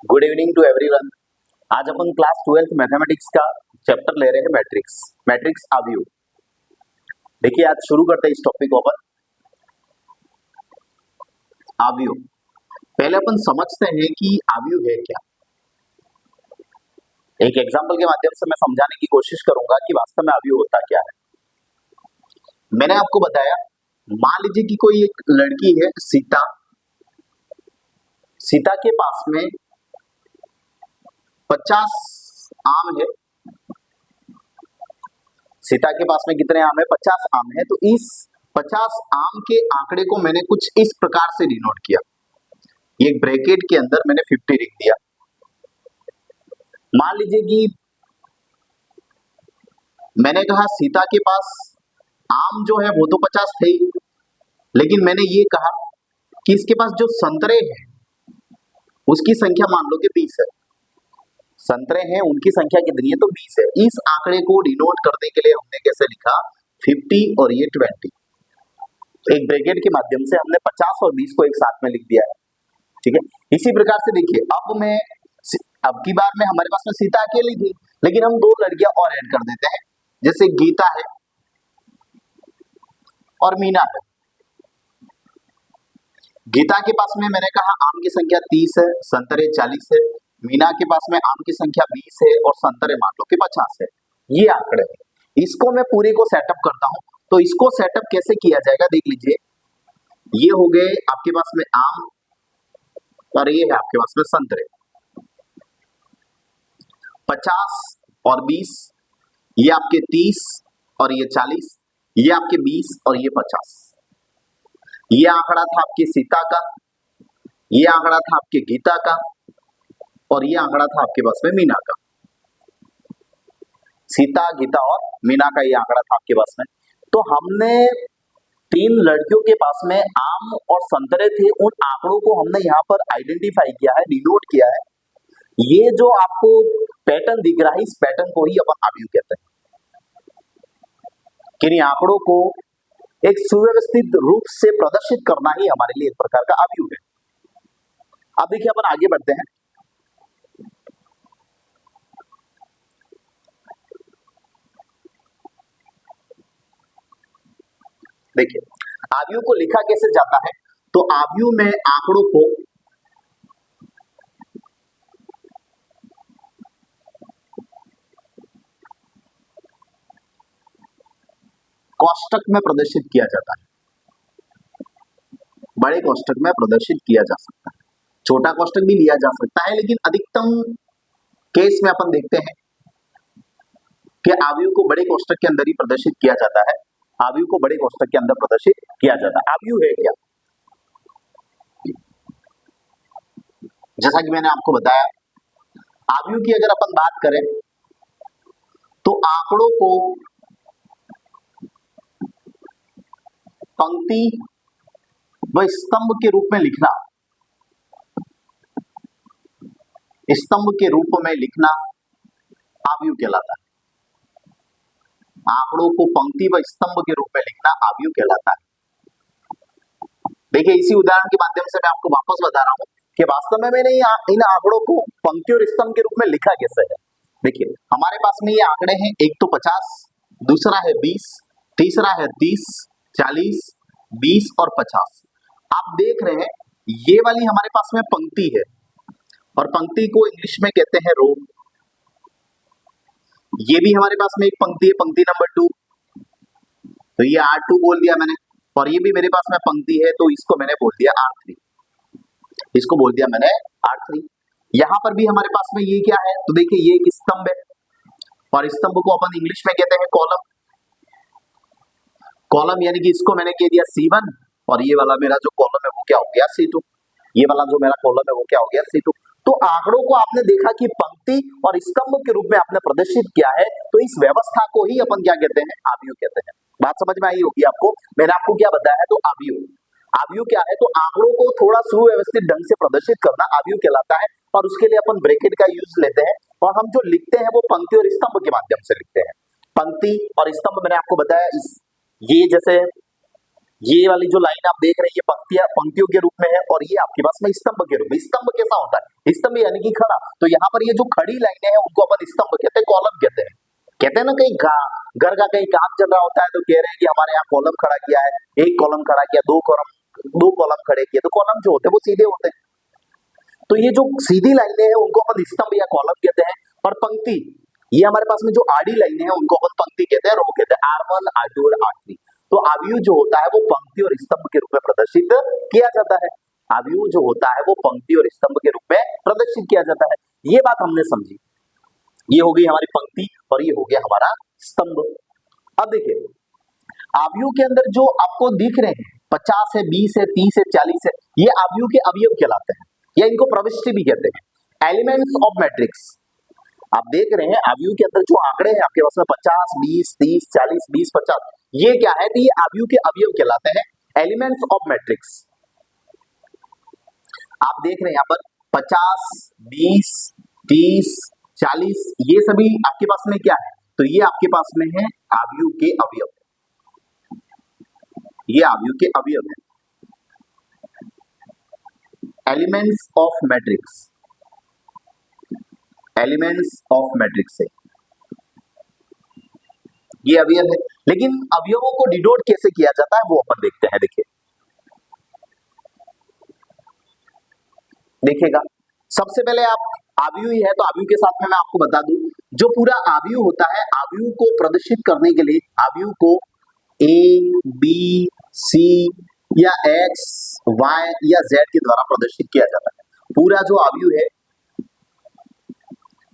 Good evening to everyone. आज अपन class 12th mathematics का चैप्टर ले रहे हैं मैट्रिक्स अवयव। देखिए आज शुरू करते हैं इस टॉपिक को अपन। अवयव पहले अपन समझते हैं कि अवयव है क्या। एक एग्जांपल के माध्यम से मैं समझाने की कोशिश करूंगा कि वास्तव में अवयव होता क्या है। मैंने आपको बताया, मान लीजिए कि कोई एक लड़की है सीता के पास में 50 आम है। सीता के पास में कितने आम है? 50 आम है। तो इस 50 आम के आंकड़े को मैंने कुछ इस प्रकार से डिनोट किया। एक ब्रैकेट के अंदर मैंने 50 लिख दिया। मान लीजिए कि मैंने कहा सीता के पास आम जो है वो तो 50 थे ही, लेकिन मैंने ये कहा कि इसके पास जो संतरे हैं उसकी संख्या मान लो कि 20 है। संतरे हैं उनकी संख्या कितनी है? तो 20 है। इस आंकड़े को डिनोट करने के लिए हमने कैसे लिखा? 50 और ये 20। तो एक ब्रैकेट के माध्यम से हमने 50 और 20 को एक साथ में लिख दिया है। ठीक है। इसी प्रकार से देखिए, अब की बार में हमारे पास में सीता अकेली थी, लेकिन हम दो लड़कियां और ऐड कर देते हैं, जैसे गीता है और मीना है। गीता के पास में मैंने कहा आम की संख्या 30 है, संतरे 40 है। मीना के पास में आम की संख्या 20 है और संतरे मान लो कि 50 है। ये आंकड़े हैं। इसको मैं पूरे को सेटअप करता हूं। तो इसको सेटअप कैसे किया जाएगा देख लीजिए। ये हो गए आपके पास में आम और ये है आपके पास में संतरे। 50 और 20, ये आपके 30 और ये 40, ये आपके 20 और ये 50। ये आंकड़ा था आपके सीता का, ये आंकड़ा था आपके गीता का और ये आंकड़ा था आपके पास में मीना का। सीता, गीता और मीना का ये आंकड़ा था आपके पास में। तो हमने तीन लड़कियों के पास में आम और संतरे थे, उन आंकड़ों को हमने यहाँ पर आइडेंटिफाई किया है, डिनोट किया है। ये जो आपको पैटर्न दिख रहा है, इस पैटर्न को ही अपन अवयव कहते हैं। कि आंकड़ों को एक सुव्यवस्थित रूप से प्रदर्शित करना ही हमारे लिए एक प्रकार का अवयव है। अब देखिए अपन आगे बढ़ते हैं। देखिए अवयव को लिखा कैसे जाता है। तो अवयव में आंकड़ों को कोष्टक में प्रदर्शित किया जाता है। बड़े कोष्टक में प्रदर्शित किया जा सकता है, छोटा कोष्टक भी लिया जा सकता है, लेकिन अधिकतम केस में अपन देखते हैं कि अवयव को बड़े कोष्टक के अंदर ही प्रदर्शित किया जाता है। अवयव को बड़े कोष्टक के अंदर प्रदर्शित किया जाता है। अवयव है क्या? जैसा कि मैंने आपको बताया, अवयव की अगर अपन बात करें तो आंकड़ों को पंक्ति व स्तंभ के रूप में लिखना, स्तंभ के रूप में लिखना अवयव कहलाता है। आंकड़ों को पंक्ति व स्तंभ के रूप में लिखना अवयव कहलाता है। देखिए इसी उदाहरण के माध्यम से मैं आपको वापस बता रहा हूं कि वास्तव में मैंने इन आंकड़ों को पंक्ति और स्तंभ के रूप में लिखा कैसे है। देखिए हमारे पास में ये आंकड़े हैं, एक तो 50, दूसरा है 20, तीसरा है 30, 40, 20 और 50। आप देख रहे हैं ये वाली हमारे पास में पंक्ति है और पंक्ति को इंग्लिश में कहते हैं रो। ये भी हमारे पास में एक पंक्ति है, पंक्ति नंबर 2, तो ये R2 बोल दिया मैंने। और ये भी मेरे पास में पंक्ति है, तो इसको मैंने बोल दिया R3, इसको बोल दिया मैंने R3। यहां पर भी हमारे पास में ये क्या है? तो देखिए ये एक स्तंभ है और स्तंभ को अपन इंग्लिश में कहते हैं कॉलम। कॉलम यानी कि इसको मैंने कह दिया C1 और ये वाला मेरा जो कॉलम है वो क्या हो गया? C2। ये वाला जो मेरा कॉलम है वो क्या हो गया? C2। तो आंकड़ों को आपने देखा कि पंक्ति और स्तंभ के रूप में आपने प्रदर्शित किया है, तो इस व्यवस्था को ही अपन क्या कहते हैं? अवयव कहते हैं। बात समझ में आई होगी आपको। मैंने आपको क्या बताया है? तो अवयव क्या है? तो आंकड़ों को थोड़ा सुव्यवस्थित ढंग से प्रदर्शित करना अवयव कहलाता है। और उसके लिए अपन ब्रैकेट का यूज लेते हैं और हम जो लिखते हैं वो पंक्ति और स्तंभ के माध्यम से लिखते हैं। पंक्ति और स्तंभ मैंने आपको बताया, ये जैसे ये वाली जो लाइन आप देख रहे हैं ये पंक्तियां पंक्तियों के रूप में है और ये आपके पास में स्तंभ के रूप में। स्तंभ कैसा होता है? स्तंभ यानी कि खड़ा। तो यहाँ पर ये जो खड़ी लाइनें हैं उनको अपन स्तंभ कहते हैं, कॉलम कहते हैं। कहते हैं ना कहीं घर का कहीं काम चल रहा होता है तो कह रहे हैं कि हमारे यहाँ कॉलम खड़ा किया है, एक कॉलम खड़ा किया, दो कॉलम खड़े किए। तो कॉलम जो होते हैं वो सीधे होते हैं। तो ये जो सीधी लाइनें हैं उनको अपन स्तंभ या कॉलम कहते हैं। और पंक्ति, ये हमारे पास में जो आड़ी लाइनें हैं उनको अपन पंक्ति कहते हैं, रो कहते हैं, R1 R2 और R3। तो आव्यूह जो होता है वो पंक्ति और स्तंभ के रूप में प्रदर्शित किया जाता है। आव्यूह जो होता है वो पंक्ति और स्तंभ के रूप में प्रदर्शित किया जाता है। ये बात हमने समझी। ये हो गई हमारी पंक्ति और ये हो गया हमारा स्तंभ। अब देखिए आव्यूह के अंदर जो आपको दिख रहे हैं 50 है, 20 है, 30 है, 40 है, ये आव्यूह के अवयव कहलाते हैं या इनको प्रविष्टि भी कहते हैं। एलिमेंट्स ऑफ मैट्रिक्स, आप देख रहे हैं आव्यूह के अंदर जो आंकड़े हैं आपके पास में 50, 20, 30, 40, 20, 50, ये क्या है? तो ये आव्यूह के अवयव कहलाते हैं, एलिमेंट्स ऑफ मैट्रिक्स। आप देख रहे हैं यहाँ पर 50, 20, 30, 40, ये सभी आपके पास में क्या है? तो ये आपके पास में है आव्यूह के अवयव। ये आव्यूह के अवयव है, elements of matrix. Elements of matrix है ये अवयव है। लेकिन अवयवों को डिनोट कैसे किया जाता है वो अपन देखते हैं। देखिएगा सबसे पहले आप आव्यूह ही है तो आव्यूह के साथ में मैं आपको बता दूं, जो पूरा आव्यूह होता है आव्यूह को प्रदर्शित करने के लिए आव्यूह को A, B, C या X, Y या Z के द्वारा प्रदर्शित किया जाता है। पूरा जो आव्यूह है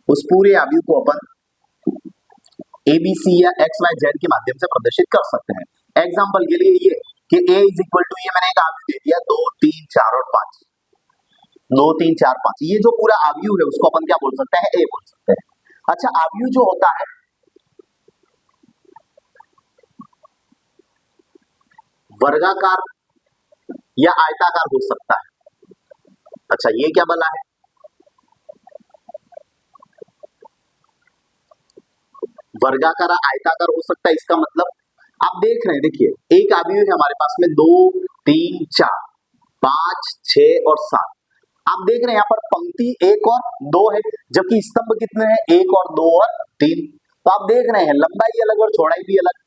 उस पूरे आव्यूह को अपन ABC या XYZ के माध्यम से प्रदर्शित कर सकते हैं। एग्जाम्पल के लिए ये कि A इज इक्वल टू, ये मैंने एक आव्यूह दे दिया 2, 3, 4 और 5, 2, 3, 4, 5, ये जो पूरा आव्यूह है उसको अपन क्या बोल सकते हैं? A बोल सकते हैं। अच्छा आव्यूह जो होता है वर्गाकार या आयताकार हो सकता है। अच्छा ये क्या बला है? वर्गाकार आयताकार हो सकता है। इसका मतलब आप देख रहे हैं, देखिए एक आव्यूह है हमारे पास में 2, 3, 4, 5, 6 और 7। आप देख रहे हैं यहाँ पर पंक्ति 1 और 2 है, जबकि स्तंभ कितने हैं? 1 और 2 और 3। तो आप देख रहे हैं लंबाई अलग और चौड़ाई भी अलग,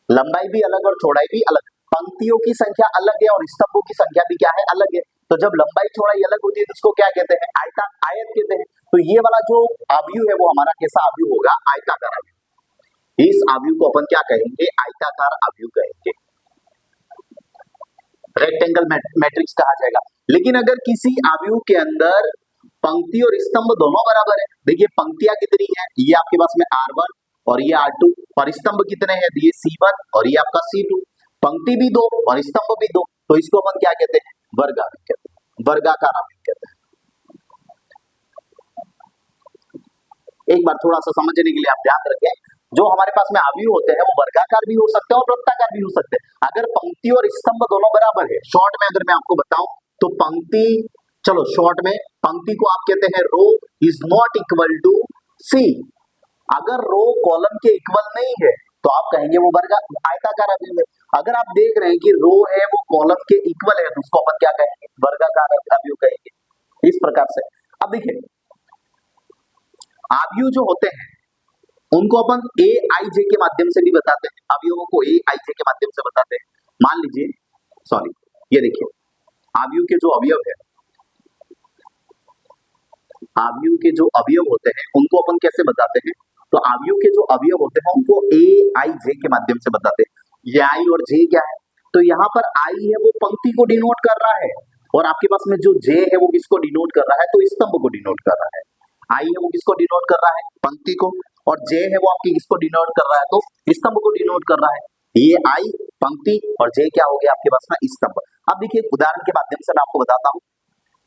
लंबाई भी अलग और चौड़ाई भी अलग, पंक्तियों की संख्या अलग है और स्तंभों की संख्या भी क्या है? अलग है। तो जब लंबाई चौड़ाई अलग होती है तो उसको क्या कहते हैं? आयत कहते हैं। तो ये वाला जो आव्यूह है वो हमारा कैसा आव्यूह होगा? आयताकार आव्यूह। इस आव्यूह को अपन क्या कहेंगे? आयताकार आव्यूह कहेंगे, रेक्टेंगल मैट्रिक्स कहा जाएगा। लेकिन अगर किसी आव्यूह के अंदर पंक्ति और स्तंभ दोनों बराबर है, देखिए पंक्तियां कितनी है? ये आपके पास में R1 और ये R2, और स्तंभ कितने हैं? ये C1 और ये आपका C2। पंक्ति भी 2 और स्तंभ भी 2, तो इसको अपन क्या कहते हैं? वर्ग आव्यूह कहते हैं, वर्गाकार आव्यूह कहते हैं। एक बार थोड़ा सा समझने के लिए आप ध्यान रखें, जो हमारे पास में आव्यूह होते हैं वो वर्गाकार भी हो सकते हैं और वृत्ताकार भी हो सकते हैं। अगर पंक्ति और स्तंभ दोनों बराबर है, शॉर्ट में अगर मैं आपको बताऊं तो पंक्ति, चलो शॉर्ट में पंक्ति को आप कहते हैं रो इज नॉट इक्वल टू सी। अगर रो कॉलम के इक्वल नहीं है तो आप कहेंगे वो वर्ग आयताकार आव्यूह है। अगर आप देख रहे हैं कि रो है वो कॉलम के इक्वल है तो उसको अपन क्या कहेंगे? वर्गाकार आव्यूह कहेंगे। इस प्रकार से अब देखिए आव्यूह जो होते हैं उनको अपन ए आई जे के माध्यम से भी बताते हैं, अवयवों को ए आई जे के माध्यम से बताते हैं। मान लीजिए, सॉरी, ये देखिए आव्यूह के जो अवयव है, आव्यूह के जो अवयव होते हैं उनको अपन कैसे बताते हैं? तो आव्यूह के जो अवयव होते हैं उनको ए आई जे के माध्यम से बताते हैं। ये आई और जे क्या है? तो यहाँ पर आई है वो पंक्ति को डिनोट कर रहा है और आपके पास में जो जे है वो किसको डिनोट कर रहा है? तो स्तंभ को डिनोट कर रहा है। आई है वो किसको डिनोट कर रहा है? पंक्ति को। और जे है वो आपकी किसको डिनोट कर रहा है? तो स्तंभ को डिनोट कर रहा है। ये आई पंक्ति और जे क्या हो गया आपके पास में? स्तंभ। अब देखिए उदाहरण के माध्यम से मैं आपको बताता हूँ।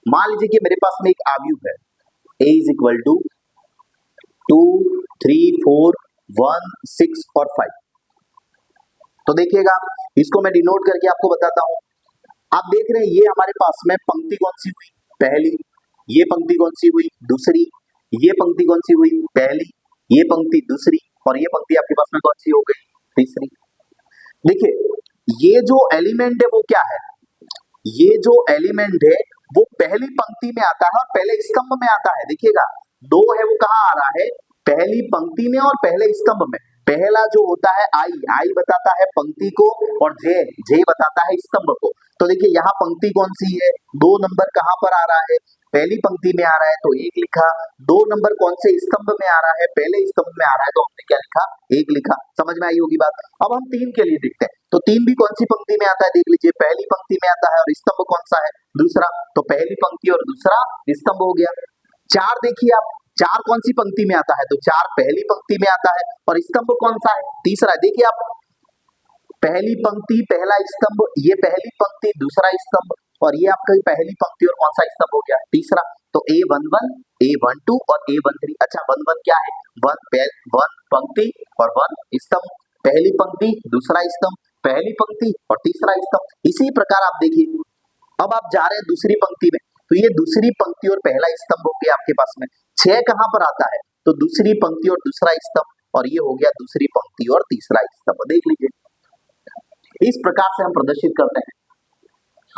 मान लीजिए कि मेरे पास में एक आव्यूह है A इज इक्वल टू 2, 3, 4, 1, 6 और 5। तो देखिएगा इसको मैं डिनोट करके आपको बताता हूं। आप देख रहे हैं ये हमारे पास में पंक्ति कौन सी हुई? पहली। ये पंक्ति कौन सी हुई? दूसरी। ये पंक्ति कौन सी हुई? पहली। ये पंक्ति दूसरी और ये पंक्ति आपके पास में कौन सी हो गई? तीसरी। देखिए ये जो एलिमेंट है वो क्या है, ये जो एलिमेंट है वो पहली पंक्ति में आता है और पहले स्तंभ में आता है। देखिएगा, दो है वो कहाँ आ रहा है, पहली पंक्ति में और पहले स्तंभ में। पहला जो होता है आई, आई बताता है पंक्ति को, और जे, जे बताता है स्तंभ को। तो देखिए यहाँ पंक्ति कौन सी है, 2 नंबर कहाँ पर आ रहा है, पहली पंक्ति में आ रहा है तो 1 लिखा। 2 नंबर कौन से स्तंभ में आ रहा है, पहले स्तंभ में आ रहा है तो हमने क्या लिखा, 1 लिखा। समझ में आई होगी बात। अब हम 3 के लिए देखते हैं, तो 3 भी कौन सी पंक्ति में आता है, देख लीजिए पहली पंक्ति में आता है और स्तंभ कौन सा है, दूसरा। तो पहली पंक्ति और दूसरा स्तंभ हो गया। 4 देखिए आप, 4 कौन सी पंक्ति में आता है, तो 4 पहली पंक्ति में आता है और स्तंभ कौन सा है, तीसरा। देखिए आप, पहली पंक्ति पहला स्तंभ, ये पहली पंक्ति दूसरा स्तंभ, और ये आपका पहली पंक्ति और कौन सा स्तंभ हो गया, तीसरा। तो A11, A12 और A13। अच्छा 11 क्या है, 1 पंक्ति और 1 स्तंभ, पहली पंक्ति दूसरा स्तंभ, पहली पंक्ति और तीसरा स्तंभ। इसी प्रकार आप देखिए, अब आप जा रहे हैं दूसरी पंक्ति में, तो ये दूसरी पंक्ति और पहला स्तंभ हो गया आपके पास में। 6 कहां पर आता है, तो दूसरी पंक्ति और दूसरा स्तंभ, और ये हो गया दूसरी पंक्ति और तीसरा स्तंभ। देख लीजिए, इस प्रकार से हम प्रदर्शित करते हैं।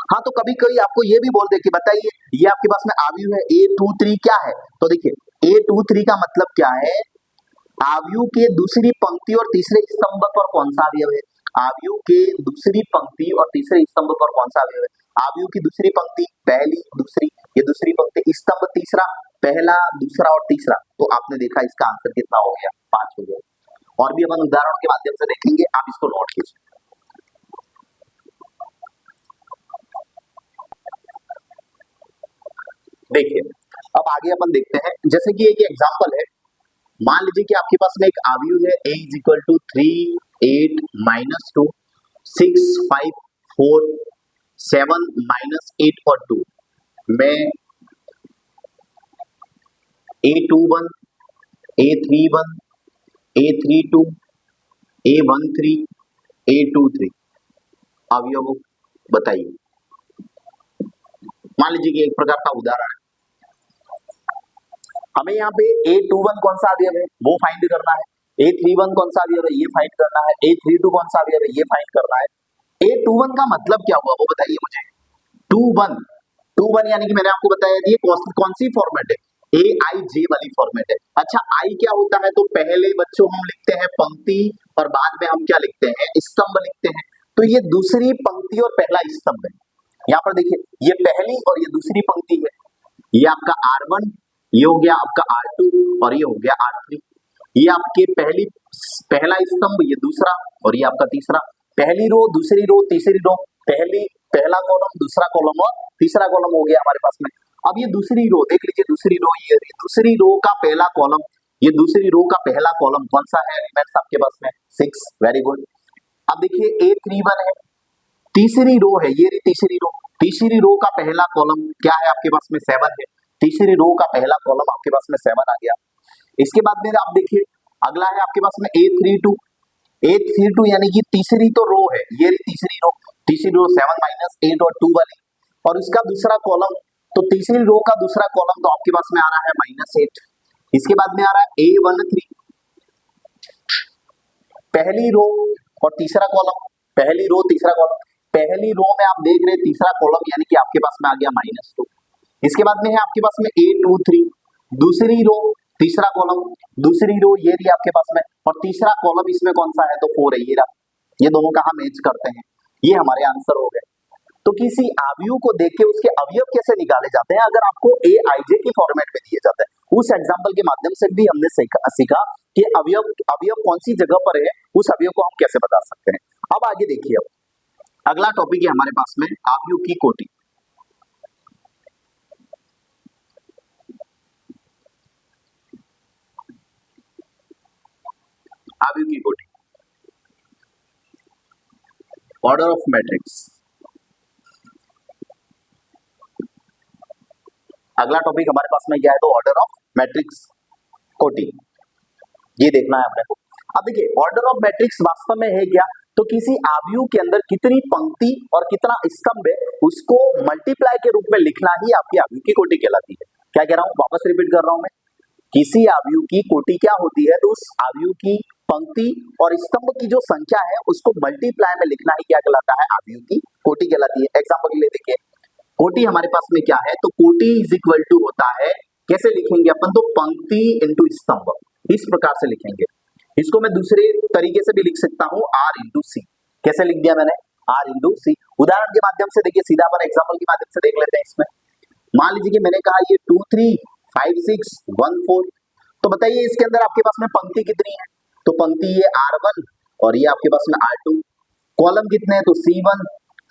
हाँ, तो कभी कभी आपको ये भी बोल दे कि बताइए ये आपके पास में आव्यूह है A23 क्या है, तो देखिए A23 का मतलब क्या है, आव्यूह के दूसरी पंक्ति और तीसरे स्तंभ पर कौन सा अवयव है, आव्यूह के दूसरी पंक्ति और तीसरे स्तंभ पर कौन सा अवयव है। आव्यूह की दूसरी पंक्ति पहली दूसरी, ये दूसरी पंक्ति, स्तंभ तीसरा, पहला दूसरा और तीसरा। तो आपने देखा इसका आंसर कितना हो गया, 5 हो गया। और भी अपन उदाहरण के माध्यम से देखेंगे, आप इसको नोट कीजिए। देखिए अब आगे अपन देखते हैं, जैसे कि एक एग्जांपल है, मान लीजिए कि आपके पास में एक आव्यूह है A = 3, 8, -2, 6, 5, 4, 7, -8 और 2 में A21, A31, A32, A13, A23 अवयव बताइए। मान लीजिए कि एक प्रकार का उदाहरण है, हमें यहाँ पे A21 कौन सा अवयव है वो फाइंड करना है, A31 कौन सा अवयव है ये फाइंड करना है, A32 कौन सा अवयव है ये फाइंड करना है। A21 का मतलब क्या हुआ वो बताइए मुझे। 21 यानी कि मैंने आपको बताया ये कौन सी फॉर्मेट है, AIJ वाली फॉर्मेट है। अच्छा I क्या होता है, तो पहले बच्चों हम लिखते हैं पंक्ति और बाद में हम क्या लिखते हैं, स्तंभ लिखते हैं। तो ये दूसरी पंक्ति और पहला स्तंभ है। यहाँ पर देखिए ये पहली और ये दूसरी पंक्ति है, ये आपका R1, ये हो गया आपका R2 और ये हो गया R3। ये आपके पहला स्तंभ, ये दूसरा और ये आपका तीसरा, पहली रो दूसरी रो तीसरी रो, पहला कॉलम दूसरा कॉलम और तीसरा कॉलम हो गया हमारे पास में। अब ये दूसरी रो देख लीजिए, दूसरी रो, ये दूसरी रो का पहला कॉलम, ये दूसरी रो का पहला कॉलम कौन सा है, एलिमेंट्स आपके पास में 6, वेरी गुड। अब देखिए A31 है, तीसरी रो है, ये रही तीसरी रो, तीसरी रो का पहला कॉलम क्या है आपके पास में 7 है, तीसरी रो का पहला कॉलम आपके पास में 7 आ गया। इसके बाद में आप देखिए अगला है आपके पास में A32 यानी कि तीसरी तो रो है, ये रही तीसरी रो 7 -8 और 2 वाली, और इसका दूसरा कॉलम, तो तीसरी रो का दूसरा कॉलम तो आपके पास में आ रहा है -8। इसके बाद में आ रहा है A13, पहली रो और तीसरा कॉलम, पहली रो तीसरा कॉलम, पहली रो में आप देख रहे हैं तीसरा कॉलम यानी कि आपके पास में आ गया -2। इसके बाद में है आपके पास में A23, दूसरी रो तीसरा कॉलम, दूसरी रो ये रही आपके पास में, और तीसरा कॉलम इसमें कौन सा है, तो 4 है, ये रहा। ये दोनों कहाँ मैच करते हैं, ये हमारे आंसर हो गए। तो किसी आव्यूह को देख के उसके अवयव कैसे निकाले जाते हैं, अगर आपको AIJ के फॉर्मेट में दिए जाते हैं, उस एग्जाम्पल के माध्यम से भी हमने सीखा कि अवयव कौन सी जगह पर है, उस अवयव को हम कैसे बता सकते हैं। अब आगे देखिए, अगला टॉपिक है हमारे पास में आव्यूह की कोटि। आव्यूह की कोटि, ऑर्डर ऑफ मैट्रिक्स। अगला टॉपिक हमारे पास में क्या है, तो ऑर्डर ऑफ मैट्रिक्स कोटि, ये देखना है अपने को। अब देखिए ऑर्डर ऑफ मैट्रिक्स वास्तव में है क्या, तो किसी आव्यूह के अंदर कितनी पंक्ति और कितना स्तंभ है उसको मल्टीप्लाई के रूप में लिखना ही आपकी आव्यूह की कोटि कहलाती है। क्या कह रहा हूं, वापस रिपीट कर रहा हूं मैं, किसी आव्यूह की कोटि क्या होती है, तो उस आव्यूह की पंक्ति और स्तंभ की जो संख्या है उसको मल्टीप्लाई में लिखना ही क्या कहलाता है, अवयव की कोटि कहलाती है। एग्जाम्पल के लिए देखिए, कोटि हमारे पास में क्या है, तो कोटि इज इक्वल टू होता है, कैसे लिखेंगे अपन, तो पंक्ति इंटू स्तंभ, इस प्रकार से लिखेंगे। इसको मैं दूसरे तरीके से भी लिख सकता हूं, आर इंटू सी। कैसे लिख दिया मैंने, आर इंटू सी। उदाहरण के माध्यम से देखिए, सीधा अपन एग्जाम्पल के माध्यम से देख लेते हैं। इसमें मान लीजिए कि मैंने कहा ये 2 3 5 6 1 4, तो बताइए इसके अंदर आपके पास में पंक्ति कितनी है, तो पंक्ति ये R1 और ये आपके पास में R2। कॉलम कितने हैं, तो C1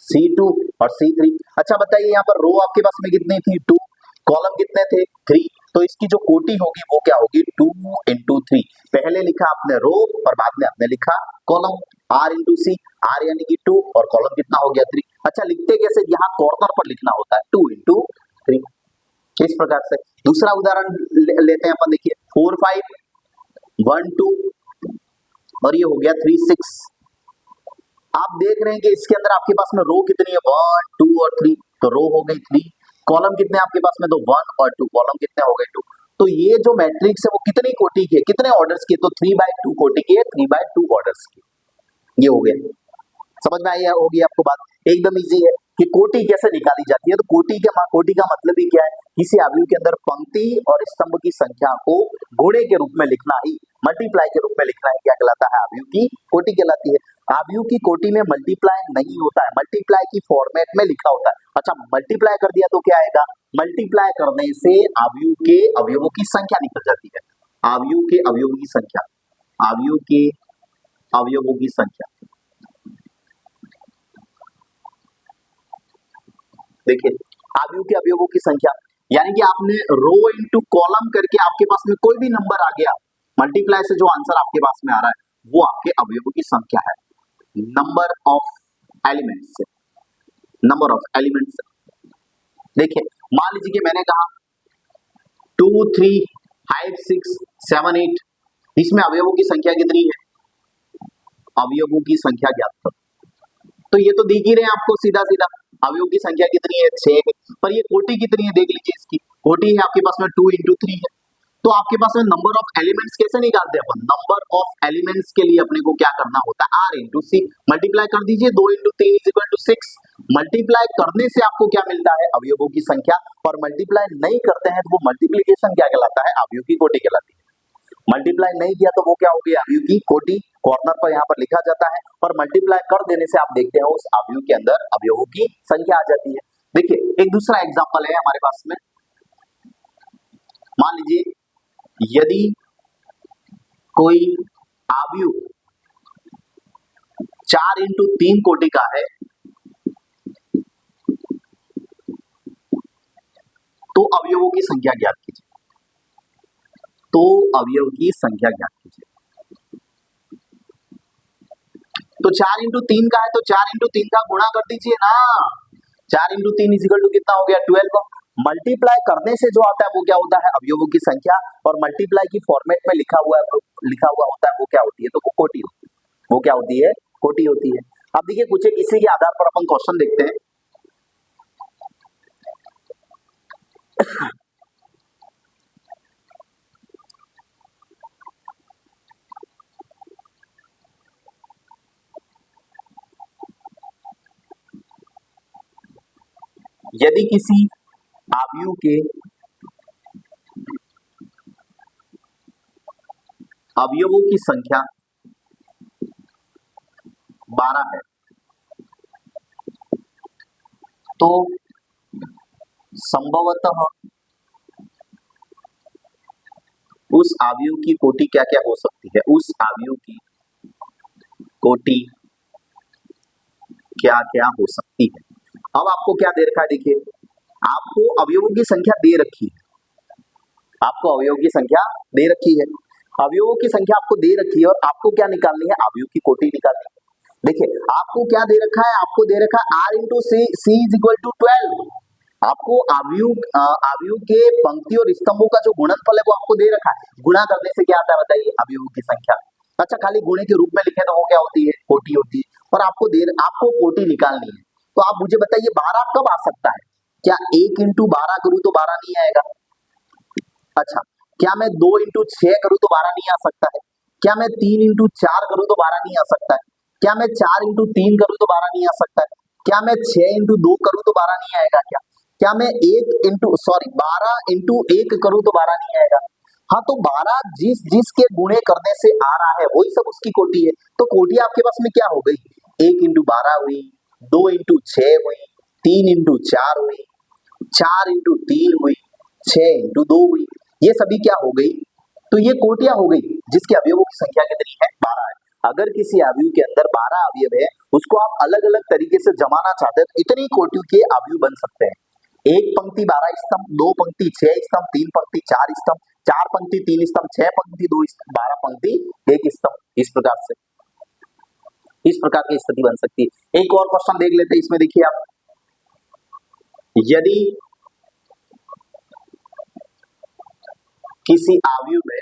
C2 और C3। अच्छा बताइए यहाँ पर रो आपके पास में कितनी थी, 2, कॉलम कितने थे, 3। तो इसकी जो कोटि होगी वो क्या होगी, 2 इंटू 3। पहले लिखा आपने रो और बाद में आपने लिखा कॉलम, R इंटू सी, R यानी कि 2 और कॉलम कितना हो गया, 3। अच्छा लिखते कैसे, यहाँ कॉर्नर पर लिखना होता है, 2 इंटू 3, इस प्रकार से। दूसरा उदाहरण लेते हैं अपन, देखिए 4 5 1 2 और ये हो गया 3 6। आप देख रहे हैं कि इसके अंदर आपके पास में रो कितनी है, 1 2 और 3, तो रो हो गई 3। कॉलम कितने आपके पास में, तो 1 और 2, कॉलम कितने हो गए 2। तो ये जो मैट्रिक्स है वो कितनी कोटि की है, कितने ऑर्डर्स की है, तो 3/2 कोटि की है, 3/2 ऑर्डर्स की। ये हो गया, समझ में आई होगी आपको बात, एकदम इजी है कि कोटि कैसे निकाली जाती है। तो कोटि का मतलब ही क्या है, किसी अवयव के अंदर पंक्ति और स्तंभ की संख्या को घोड़े के रूप में लिखना ही, मल्टीप्लाई के रूप में लिखना ही क्या कहलाता है, अवयव की कोटि कहलाती है। अवयव की कोटि में मल्टीप्लाई नहीं होता है, मल्टीप्लाई की फॉर्मेट में लिखा होता है। अच्छा मल्टीप्लाई कर दिया तो क्या आएगा, मल्टीप्लाई करने से अवयव के अवयवों की संख्या निकल जाती है, अवयव के अवयवों की संख्या, अवयव के अवयवों की संख्या। देखिए अवयव के अवयवों की संख्या, यानी कि आपने रो इंटू कॉलम करके आपके पास में कोई भी नंबर आ गया, मल्टीप्लाई से जो आंसर आपके पास में आ रहा है वो आपके अवयवों की संख्या है, number of elements, number of elements. देखिए मान लीजिए कि मैंने कहा 2 3 5 6 7 8, इसमें अवयवों की संख्या कितनी है, अवयवों की संख्या ज्ञात करो। तो ये तो दिख ही रहे हैं आपको सीधा सीधा, अवयवों की संख्या कितनी है, 6 है। पर ये कोटि कितनी है, देख लीजिए इसकी कोटि है आपके पास में 2 इंटू 3 है। तो आपके पास में नंबर ऑफ एलिमेंट्स कैसे निकालते हैं अपन, नंबर ऑफ एलिमेंट्स के लिए अपने को क्या करना होता है, आर इंटू सी, मल्टीप्लाई कर दीजिए, 2 into 3 is equal to 6। Multiply करने से आपको क्या मिलता है, अवयवों की संख्या, और मल्टीप्लाई नहीं करते हैं तो वो मल्टीप्लीकेशन क्या कहलाता है, अवयव की कोटि कहलाती है। मल्टीप्लाई नहीं किया तो वो क्या हो गया, अवयव की कोटि, कॉर्नर पर यहाँ पर लिखा जाता है, और मल्टीप्लाई कर देने से आप देखते हैं उस अवयव के अंदर अवयवों की संख्या आ जाती है। देखिए एक दूसरा एग्जांपल है हमारे पास में, मान लीजिए यदि कोई अवयव 4 इंटू 3 कोटि का है तो अवयवों की संख्या ज्ञात कीजिए, तो अवयव की संख्या ज्ञात कीजिए। तो 4 इंटू 3 का है तो 4 इंटू 3 का गुणा कर दीजिए ना, 4 इंटू 3 इज इक्वल टू कितना हो गया, 12। मल्टीप्लाई करने से जो आता है वो क्या होता है, अवयवों की संख्या, और मल्टीप्लाई की फॉर्मेट में लिखा हुआ होता है वो क्या होती है, तो वो कोटि होती है, वो क्या होती है, कोटि होती है। अब देखिए कुछ एक इसी के आधार पर अपन क्वेश्चन देखते हैं। यदि किसी अवयव के अवयवों की संख्या 12 है तो संभवतः उस अवयव की कोटि क्या क्या हो सकती है, उस अवयव की कोटि क्या क्या हो सकती है। अब आपको क्या दे रखा है, देखिए आपको अवयवों की संख्या दे रखी है, आपको अवयवों की संख्या दे रखी है, अवयवों की संख्या आपको दे रखी है और आपको क्या निकालनी है, अवयव की कोटि निकालनी है। देखिए आपको क्या दे रखा है, आपको दे रखा है r into c is equal to 12। आपको अवयव के पंक्ति और स्तंभों का जो गुणनफल है वो आपको दे रखा है, गुणा करने से क्या आता है बताइए, अवयवों की संख्या। अच्छा खाली गुणे के रूप में लिखे तो वो क्या होती है, कोटि होती है, और आपको कोटि निकालनी है। तो आप मुझे बताइए 12 कब आ सकता है, क्या 1 इंटू 12 करूं तो 12 नहीं आएगा, अच्छा क्या मैं 2 इंटू 6 करूं तो 12 नहीं आ सकता है, क्या मैं 3 into 4 करूं तो 12 नहीं आ सकता है? क्या मैं 4 into 3 करूं तो 12 नहीं आ सकता है? क्या मैं 6 into 2 करूं तो 12 नहीं आएगा क्या? क्या मैं 12 into 1 करूं तो 12 नहीं आएगा? हाँ, तो 12 जिस जिस के गुणे करने से आ रहा है वही सब उसकी कोटि है। तो कोटि आपके पास में क्या हो गई? 1 into 12 हुई, 2 into 6 हुई, 3 into 4 हुई, 4 into 3 हुई, 6 into 2 हुई। ये सभी क्या हो गई? तो ये कोटियां हो गई जिसके अवयवों की संख्या कितनी है? 12 है। अगर किसी अवयव के अंदर 12 अवयव है, उसको आप अलग अलग तरीके से जमाना चाहते हैं तो इतनी कोटियों के अवयव बन सकते हैं। एक पंक्ति 12 स्तंभ, 2 पंक्ति 6 स्तंभ, 3 पंक्ति 4 स्तंभ, 4 पंक्ति 3 स्तंभ, 6 पंक्ति 2 स्तंभ, 12 पंक्ति 1 स्तंभ। इस प्रकार की स्थिति बन सकती है। एक और क्वेश्चन देख लेते हैं, इसमें देखिए आप, यदि किसी अवयव में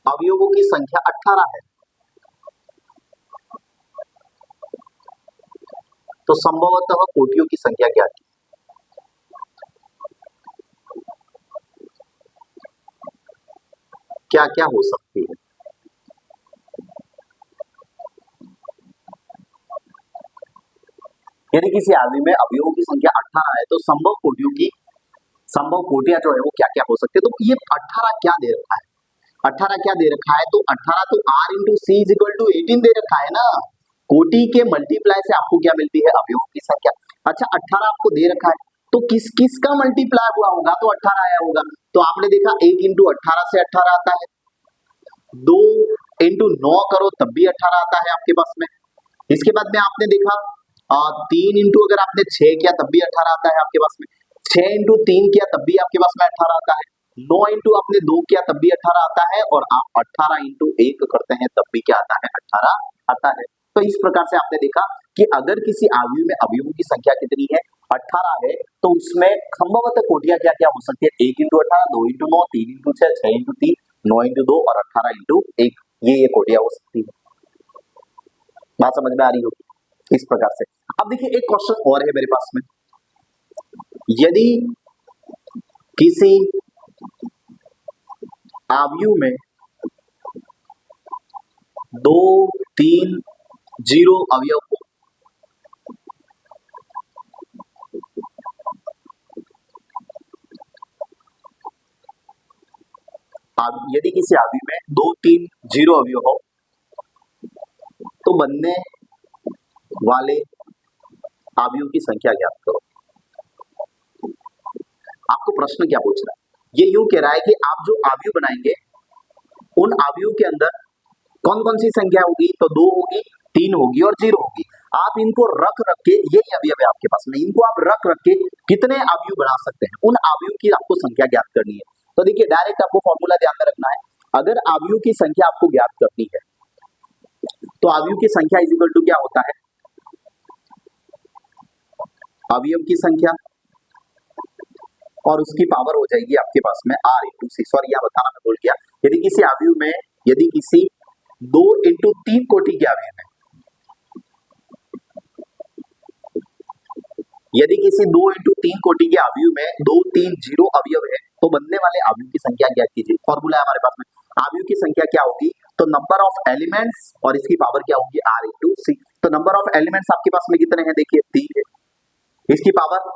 अवयवों की संख्या 18 है तो संभवतः कोटियों की संख्या क्या है? क्या क्या हो सकती है? यदि किसी अवयव में अवयवों की संख्या 18 है तो संभव कोटियां जो है वो क्या क्या हो सकती है? तो ये 18 क्या दे रखा है? 18 क्या दे रखा है? तो 18 तो r into c is equal to 18 दे रखा है ना। कोटि के मल्टीप्लाई से आपको क्या मिलती है? अवयवों की संख्या। अच्छा, 18 आपको दे रखा है तो किस किस का मल्टीप्लाई हुआ होगा तो 18 आया होगा? तो आपने देखा 1 into 18 से 18 आता है, 2 into 9 करो तब भी 18 आता है आपके पास में। इसके बाद में आपने देखा 3 इंटू अगर आपने 6 किया तब भी 18 आता है आपके पास में, 6 into 3 किया तब भी आपके पास में 18 आता है, 9 इंटू आपने 2 किया तब भी 18 आता है, और आप 18 into 1 करते हैं तब भी क्या आता है? 18 आता है। तो इस प्रकार से आपने देखा कि अगर किसी अवयव में अवयवों की संख्या कितनी है? 18 है, तो उसमें संभवतः कोटियां क्या क्या हो सकती है? 1 into 18, 2 into 9, 3 into 6, 6 into 3, 9 into 2 और 18 into 1, ये कोटियां हो सकती है। बात समझ में आ रही होगी इस प्रकार से। अब देखिए एक क्वेश्चन और है मेरे पास में, यदि किसी अवयव में 2, 3, 0 अवयव हो, अब यदि किसी अवयव में 2, 3, 0 अवयव हो तो बनने वाले अवयव की संख्या ज्ञात करो। आपको प्रश्न क्या पूछ रहा है? ये यूं कह रहा है कि आप जो अवयव बनाएंगे उन अवयव के अंदर कौन कौन सी संख्या होगी? तो 2 होगी, 3 होगी और 0 होगी। आप इनको रख रख के, यही अवयव है आपके पास में, इनको आप रख रख के कितने अवयव बना सकते हैं, उन अवयव की आपको संख्या ज्ञात करनी है। तो देखिए डायरेक्ट आपको फॉर्मूला ध्यान में रखना है। अगर अवयव की संख्या आपको ज्ञात करनी है तो अवयव की संख्या इज इक्वल टू क्या होता है? अवयव की संख्या और उसकी पावर हो जाएगी आपके पास में r इंटू सी। सॉरी, यह बताना मैं भूल गया, यदि किसी अवयव में, यदि किसी 2 into 3 कोटि के अवयव है, यदि किसी 2 into 3 कोटि के अवयव में 2, 3, 0 अवयव है तो बनने वाले अवयव की संख्या ज्ञात कीजिए। फॉर्मूला है हमारे पास में, अवयव की संख्या क्या होगी? तो नंबर ऑफ एलिमेंट्स और इसकी पावर क्या होगी? r इंटू सी। तो नंबर ऑफ एलिमेंट्स आपके पास में कितने हैं? देखिए 3 है, इसकी पावर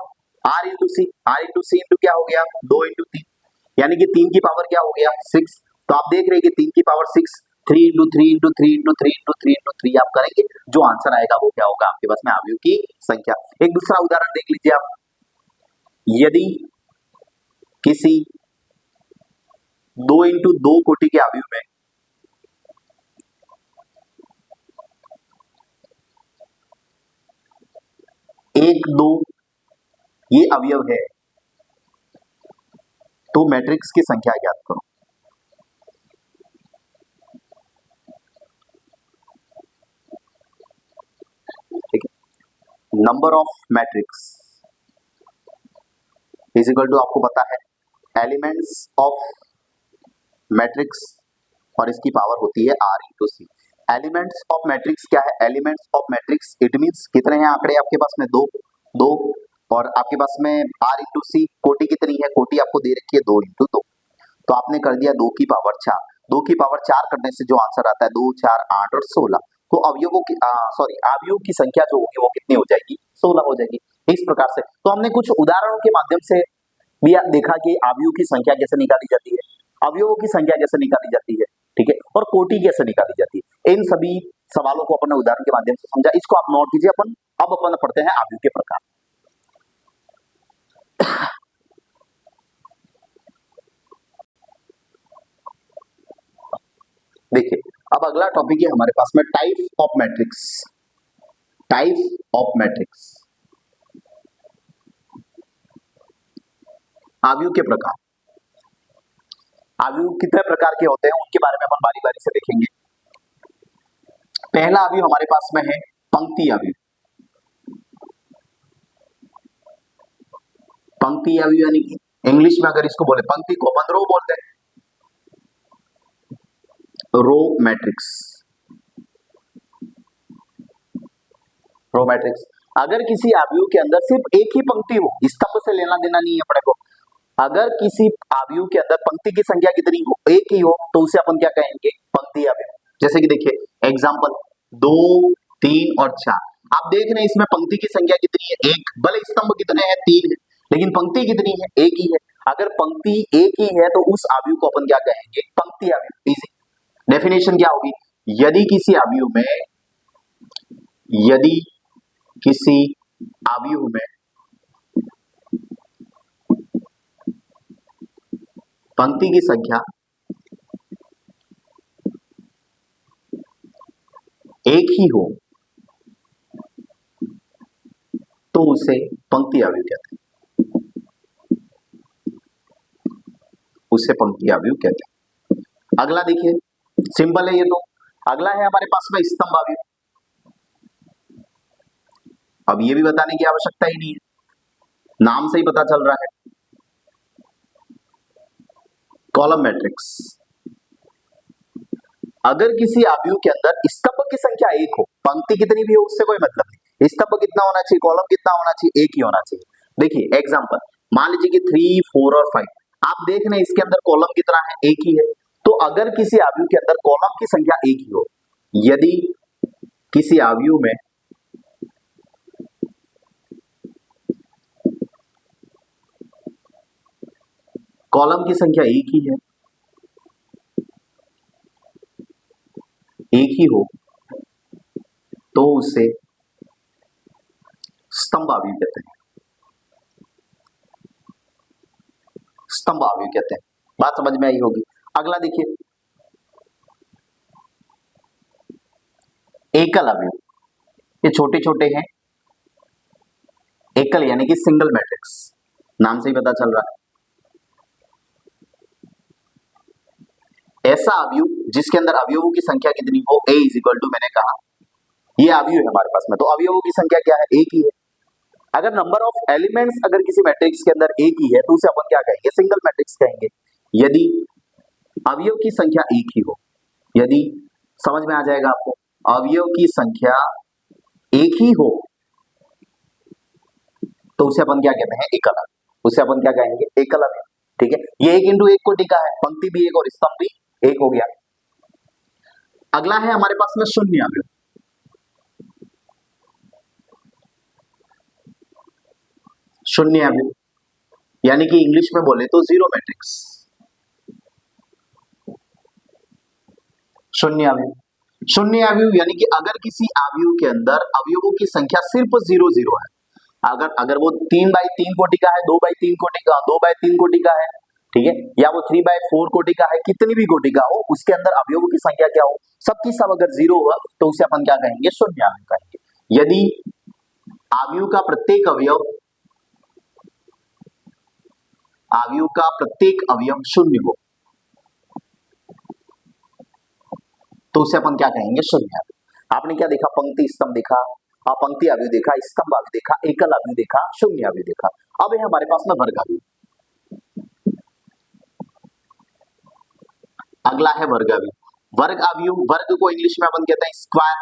r इंटू सी, r इंटू सी इंटू क्या हो गया? 2 into 3, यानी कि 3 की पावर क्या हो गया? 6। तो आप देख रहे हैं कि 3 की power 6, 3 into 3 into 3 into 3 into 3 into 3 आप करेंगे, जो आंसर आएगा वो क्या होगा? आपके पास में अवयव की संख्या। एक दूसरा उदाहरण देख लीजिए आप, यदि किसी 2 into 2 कोटि के अवयव में 1, 2 ये अवयव है तो मैट्रिक्स की संख्या ज्ञात करो। ठीक है, number of matrix is equal to, आपको पता है, एलिमेंट्स ऑफ मैट्रिक्स और इसकी पावर होती है r into c. Elements of matrix क्या है? Elements of matrix it means कितने हैं आंकड़े आपके पास में? 2, 2, और आपके पास में r इंटू सी कोटि कितनी है, कोटि आपको दे रखी है 2 इंटू 2, तो आपने कर दिया 2 की पावर 4, 2 की पावर 4 करने से जो आंसर आता है 2 4 8 और 16, तो अवयवों की अवयव की संख्या जो होगी वो कितनी हो जाएगी, 16 हो जाएगी। इस प्रकार से तो हमने कुछ उदाहरणों के माध्यम से भी देखा कि अवयव की संख्या कैसे निकाली जाती है, अवयवों की संख्या कैसे निकाली जाती है, ठीक है, और कोटि कैसे निकाली जाती है। इन सभी सवालों को अपन ने उदाहरण के माध्यम से समझा, इसको आप नोट कीजिए। अब अपन पढ़ते हैं अवयव के प्रकार। देखिए, अब अगला टॉपिक है हमारे पास में type of matrix. Type of matrix, अवयव के प्रकार। अवयव कितने प्रकार के होते हैं उनके बारे में अपन बारी बारी से देखेंगे। पहला अवयव हमारे पास में है पंक्ति अवयव। पंक्ति अवयव यानी कि इंग्लिश में अगर इसको बोले पंक्ति को अपन रो बोलते हैं, रो मैट्रिक्स। रो मैट्रिक्स, अगर किसी अवयव के अंदर सिर्फ एक ही पंक्ति हो, स्तंभ से लेना देना नहीं है अपने को, अगर किसी अवयव के अंदर पंक्ति की संख्या कितनी हो, एक ही हो, तो उसे अपन क्या कहेंगे, पंक्ति अवयव। जैसे कि देखिए एग्जांपल 2 3 और 4, आप देख रहे हैं इसमें पंक्ति की संख्या कितनी है, एक, भले स्तंभ कितने हैं, 3 है, लेकिन पंक्ति कितनी है, एक ही है। अगर पंक्ति एक ही है तो उस अवयव को अपन क्या कहेंगे, पंक्ति अवयव। इजी डेफिनेशन क्या होगी, यदि किसी अवयव में पंक्ति की संख्या एक ही हो तो उसे पंक्ति अवयव कहते हैं, उसे पंक्ति अवयव कहते हैं। अगला देखिए, सिंपल है ये तो। अगला है हमारे पास में स्तंभ अवयव। अब ये भी बताने की आवश्यकता ही नहीं है, नाम से ही पता चल रहा है, कॉलम मैट्रिक्स। अगर किसी अवयव के अंदर स्तंभ की संख्या एक हो, पंक्ति कितनी भी हो उससे कोई मतलब नहीं, स्तंभ कितना होना चाहिए, कॉलम कितना होना चाहिए, एक ही होना चाहिए। देखिए एग्जांपल, मान लीजिए कि 3 4 और 5, आप देख रहे हैं इसके अंदर कॉलम कितना है, एक ही है। तो अगर किसी अवयव के अंदर कॉलम की संख्या एक ही हो, यदि किसी अवयव में कॉलम की संख्या एक ही है, एक ही हो, तो उसे स्तंभ अवयव कहते हैं, स्तंभ अवयव कहते हैं। बात समझ में आई होगी। अगला देखिए, एकल अवयव, ये छोटे छोटे हैं, एकल यानी कि सिंगल मैट्रिक्स, नाम से ही पता चल रहा है। ऐसा अवयव जिसके अंदर अवयवों की संख्या कितनी हो, a इज इक्वल टू, मैंने कहा ये अवयव है हमारे पास में, तो अवयवों की संख्या क्या है, एक ही है। अगर नंबर ऑफ एलिमेंट्स अगर किसी मैट्रिक्स के अंदर एक ही है तो उसे अपन क्या कहेंगे, सिंगल मैट्रिक्स कहेंगे। यदि अवयव की संख्या एक ही हो, यदि, समझ में आ जाएगा आपको, अवयव की संख्या एक ही हो तो उसे अपन क्या कहते हैं, एकल अवयव, उसे अपन क्या कहेंगे, एकल अवयव। ठीक है, ये एक इंटू एक कोटि का है, पंक्ति भी एक और स्तंभ भी एक हो गया। अगला है हमारे पास में शून्य अवयव। शून्य अवयव यानी कि इंग्लिश में बोले तो जीरो मैट्रिक्स। शून्य अवयव, शून्य अवयव यानी कि अगर किसी अवयव के अंदर अवयवों की संख्या सिर्फ 0 0 है, अगर वो 3/3 कोटि का है, 2/3 कोटि का, 2/3 कोटि का है, ठीक है, या वो 3/4 कोटि का है, कितनी भी कोटि का हो, उसके अंदर अवयवों की संख्या क्या हो, सबकी सब अगर 0 हुआ तो उसे अपन क्या कहेंगे, शून्य अवयव कहेंगे। यदि अवयव का प्रत्येक अवयव शून्य हो तो उसे अपन क्या कहेंगे, शून्य अवयव। आपने क्या देखा, पंक्ति स्तंभ देखा, पंक्ति अवयव देखा, स्तंभ अवयव देखा, एकल अवयव देखा, शून्य अवयव देखा। अब है हमारे पास में वर्ग अवयव। अगला है वर्ग अवयव। वर्ग अवयव, वर्ग को इंग्लिश में अपन कहते हैं स्क्वायर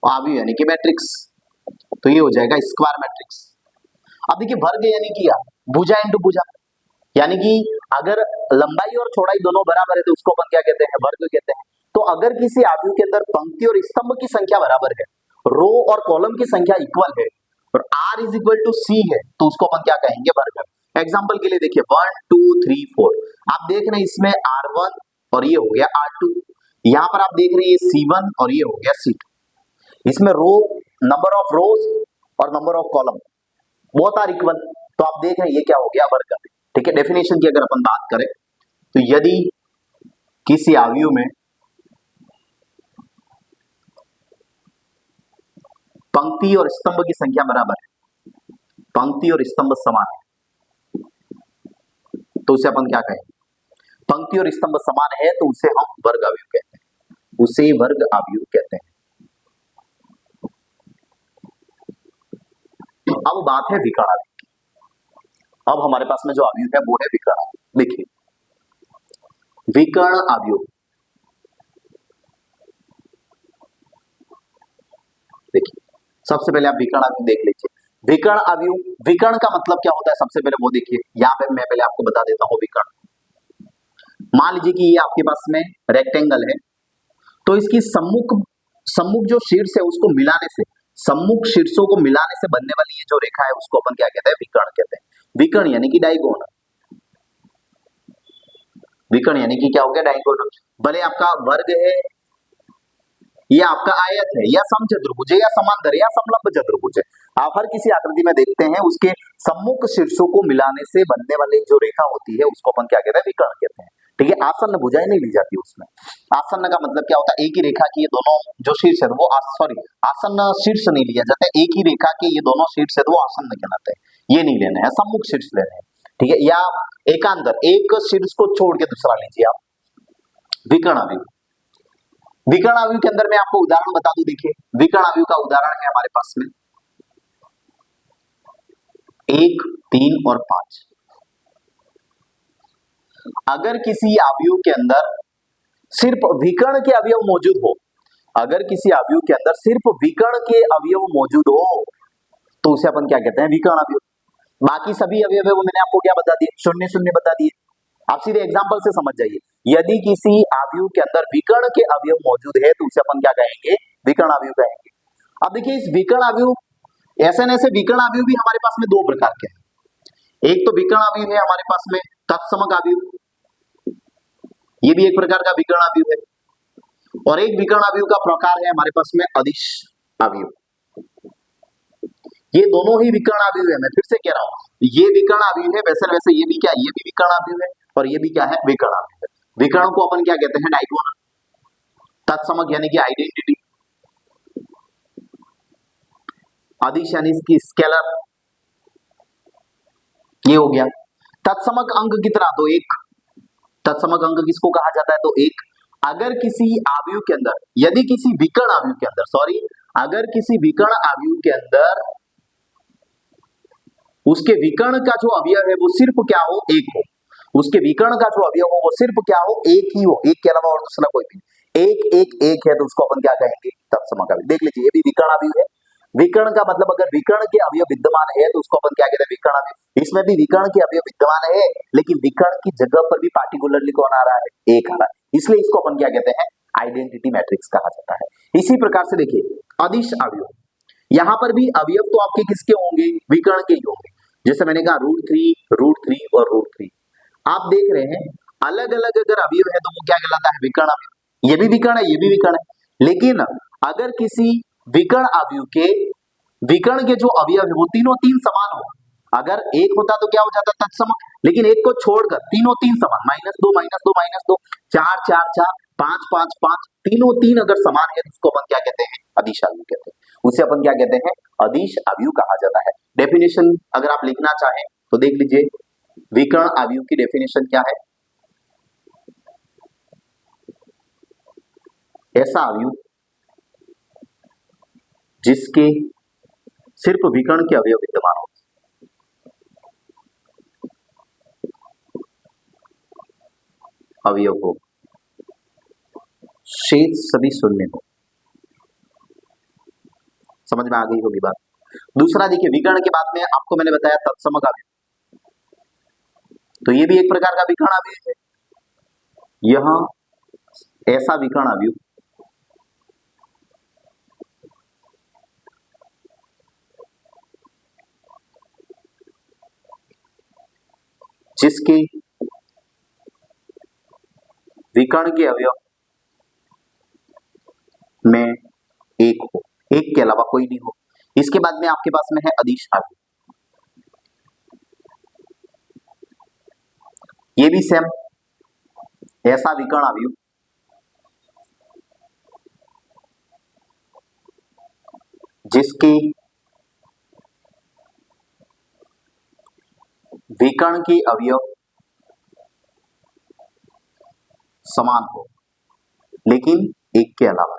अवयव यानी कि मैट्रिक्स, तो ये हो जाएगा स्क्वायर मैट्रिक्स। अब देखिए वर्ग यानी कि क्या, भुजा इंटू भुजा, यानी कि अगर लंबाई और चौड़ाई दोनों बराबर है तो उसको अपन क्या कहते हैं, वर्ग कहते हैं। तो अगर किसी आव्यूह के अंदर पंक्ति और स्तंभ की संख्या बराबर है, रो और कॉलम की संख्या इक्वल है और r इज इक्वल टू सी है, तो उसको अपन क्या कहेंगे, वर्ग। एग्जाम्पल के लिए देखिए 1 2 3 4, आप देख रहे हैं इसमें r1 और ये हो गया r2, यहाँ पर आप देख रहे हैं ये c1 और ये हो गया c2, इसमें रो, नंबर ऑफ रोज और number of column both are equal, तो आप देख रहे हैं ये क्या हो गया, वर्ग। ठीक है, डेफिनेशन की अगर अपन बात करें तो यदि किसी आव्यूह में पंक्ति और स्तंभ की संख्या बराबर है, पंक्ति और स्तंभ समान है, तो उसे अपन क्या कहेंगे, पंक्ति और स्तंभ समान है तो उसे हम वर्ग आव्यूह कहते हैं, उसे वर्ग आव्यूह कहते हैं। अब बात है विकर्ण आव्यूह की। अब हमारे पास में जो आव्यूह है वो है विकर्ण आव्यूह। देखिए विकर्ण आव्यूह, देखिए सबसे पहले आप विकर्ण आव्यूह देख लीजिए। विकर्ण आव्यूह, विकर्ण का मतलब क्या होता है सबसे पहले वो देखिए, यहाँ पे मैं पहले आपको बता देता हूँ विकर्ण। मान लीजिए कि ये आपके पास में रेक्टेंगल है, तो इसकी सम्मुख सम्मुख जो शीर्ष है उसको मिलाने से, सम्मुख शीर्षों को मिलाने से बनने वाली ये जो रेखा है उसको अपन क्या कहते हैं, विकर्ण कहते हैं। विकर्ण यानी कि डायगोनल, विकर्ण यानी कि क्या हो गया, डायगोनल। भले आपका वर्ग है या आपका आयत है या समचतुर्भुज है या समांतर या समलंब चतुर्भुज है, आप हर किसी आकृति में देखते हैं उसके सम्मुख शीर्षों को मिलाने से बनने वाली जो रेखा होती है उसको अपन क्या कहते हैं, विकर्ण कहते हैं। ठीक है, आसन्न भुजाएं नहीं ली जाती उसमें। आसन्न का मतलब क्या होता है, एक ही रेखा की ये दोनों जो शीर्ष है वो सॉरी आसन्न शीर्ष नहीं लिया जाता, एक ही रेखा के ये दोनों शीर्ष है तो वो आसन्न कहलाते हैं, ये नहीं लेना है, सम्मुख शीर्ष लेने हैं। ठीक है, या एकांतर, एक शीर्ष को छोड़ के दूसरा लीजिए आप, विकर्ण आव्यूह। विकर्ण आव्यूह के अंदर मैं आपको उदाहरण बता दूं, देखिए विकर्ण आव्यूह का उदाहरण है हमारे पास में 1 3 और 5। अगर किसी आव्यूह के अंदर सिर्फ विकर्ण के अवयव मौजूद हो, अगर किसी आव्यूह के अंदर सिर्फ विकर्ण के अवयव मौजूद हो तो उसे अपन क्या कहते हैं, विकर्ण आव्यूह। बाकी सभी अवयव है वो मैंने आपको क्या बता दिए, शून्य शून्य बता दिए। आप सीधे एग्जांपल से समझ जाइए, यदि किसी आव्यूह के अंदर विकर्ण के अवयव मौजूद है तो उसे अपन क्या कहेंगे, विकर्ण आव्यूह कहेंगे। अब देखिए इस विकर्ण आव्यूह, ऐसे न ऐसे विकर्ण आव्यूह भी हमारे पास में दो प्रकार के हैं। एक तो विकर्ण आव्यूह है हमारे पास में तत्समक आव्यूह, ये भी एक प्रकार का विकर्ण आव्यूह है, और एक विकर्ण आव्यूह का प्रकार है हमारे पास में अदिश आव्यूह। ये दोनों ही विकर्ण आव्यूह है, मैं फिर से कह रहा हूं, ये विकर्ण आव्यूह है, वैसे वैसे ये भी क्या, ये भी विकर्ण आव्यूह है और ये भी क्या है, विकर्ण आव्यूह है। विकर्ण को अपन क्या कहते हैं, डायगोनल। तत्समक यानी कि आइडेंटिटी, अदिश यानी इसकी स्केलर, ये हो गया। तत्समक अंक कितना, तो एक। तत्समक अंक किसको कहा जाता है, तो एक। अगर किसी आव्यूह के अंदर, यदि किसी विकर्ण आव्यूह के अंदर, सॉरी, अगर किसी विकर्ण आव्यूह के अंदर उसके विकर्ण का जो अवयव है वो सिर्फ क्या हो, एक हो, उसके विकर्ण का जो अवयव हो वो सिर्फ क्या हो, एक ही हो, एक के अलावा और दूसरा कोई भी, एक एक एक है, तो उसको अपन क्या कहेंगे, तत्समक आव्यूह। देख लीजिए ये भी विकर्ण आव्यूह है। विकर्ण का मतलब अगर विकर्ण के अवयव विद्यमान है तो उसको अपन क्या कहते हैं, विकर्ण आव्यूह। इसमें भी विकर्ण के अवयव विद्यमान है लेकिन विकर्ण की जगह पर भी पार्टिकुलरली कौन आ रहा है, एक आ रहा है, इसलिए इसको अपन क्या कहते हैं, आइडेंटिटी मैट्रिक्स कहा जाता है। इसी प्रकार से देखिए अदिश आव्यूह, यहां पर भी अवयव तो आपके किसके होंगे, विकर्ण के ही होंगे। जैसे मैंने कहा √3 और √3, आप देख रहे हैं अलग अलग अगर अवयव है तो वो क्या कहलाता है, विकर्ण अवयव। ये भी विकर्ण है, ये भी विकर्ण है। लेकिन अगर किसी विकर्ण अवयव के विकर्ण के जो अवयव है वो तीनों तीन समान हो, अगर एक होता तो क्या हो जाता, तत्समक, लेकिन एक को छोड़कर तीनों तीन समान, -2 -2 -2 4 4 4 5 5 5, तीनों तीन अगर समान है तो उसको अपन क्या कहते हैं, अदिश आव्यूह कहते हैं। उसे अपन क्या कहते हैं, अदिश आव्यूह कहा जाता है। डेफिनेशन अगर आप लिखना चाहें तो देख लीजिए, विकर्ण आव्यूह की डेफिनेशन क्या है, ऐसा आव्यूह जिसके सिर्फ विकर्ण के अवयव विद्यमान हो, अवयव हो, शेष सभी शून्य हो। समझ में आ गई होगी बात। दूसरा देखिए, विकर्ण के बाद में आपको मैंने बताया तत्समक अवयव, तो ये भी एक प्रकार का विकर्ण अवयव है। यह ऐसा विकर्ण अवयव जिसके विकर्ण के अवयव में एक हो, एक के अलावा कोई नहीं हो। इसके बाद में आपके पास में है अदिश अवयव, ये भी सेम ऐसा विकर्ण अवयव जिसके विकर्ण के अवयव समान हो, लेकिन एक के अलावा।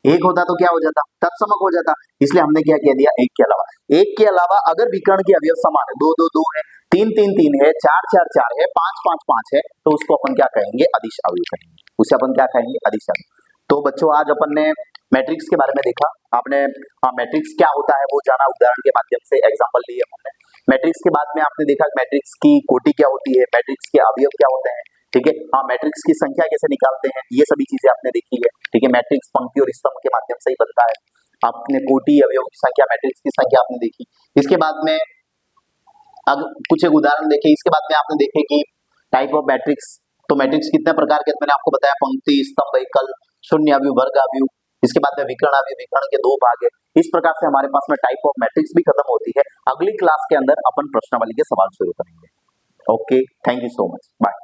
एक होता तो क्या हो जाता, तत्समक हो जाता, इसलिए हमने क्या कह दिया, एक के अलावा। एक के अलावा अगर विकर्ण के अवयव समान है, 2 2 2 है, 3 3 3 है, 4 4 4 है, 5 5 5 है, तो उसको अपन क्या कहेंगे, अदिश अवयव कहेंगे। उसे अपन क्या कहेंगे, अदिश अवयव। तो बच्चों आज अपन ने मैट्रिक्स के बारे में देखा, आपने मैट्रिक्स क्या होता है वो जाना, उदाहरण के माध्यम से एग्जाम्पल लिए हमने। मैट्रिक्स के बाद में आपने देखा मैट्रिक्स की कोटि क्या होती है, मैट्रिक्स के अवयव क्या होते हैं, ठीक है। हाँ, मैट्रिक्स की संख्या कैसे निकालते हैं, ये सभी चीजें आपने देखी है, ठीक है। मैट्रिक्स पंक्ति और स्तंभ के माध्यम से ही बनता है। आपने कोटि, अवयव की संख्या, मैट्रिक्स की संख्या आपने देखी। इसके बाद में अब कुछ एक उदाहरण देखे। इसके बाद में आपने देखे कि टाइप ऑफ मैट्रिक्स, तो मैट्रिक्स कितने प्रकार के, मैंने आपको बताया, पंक्ति, स्तंभ, एकल, शून्य अवयव, वर्ग अवयव। इसके बाद में विकर्ण अवयव, विकर्ण के 2 भाग है। इस प्रकार से हमारे पास में टाइप ऑफ मैट्रिक्स भी खत्म होती है। अगली क्लास के अंदर अपन प्रश्नावली के सवाल शुरू करेंगे। Okay, thank you so much, bye.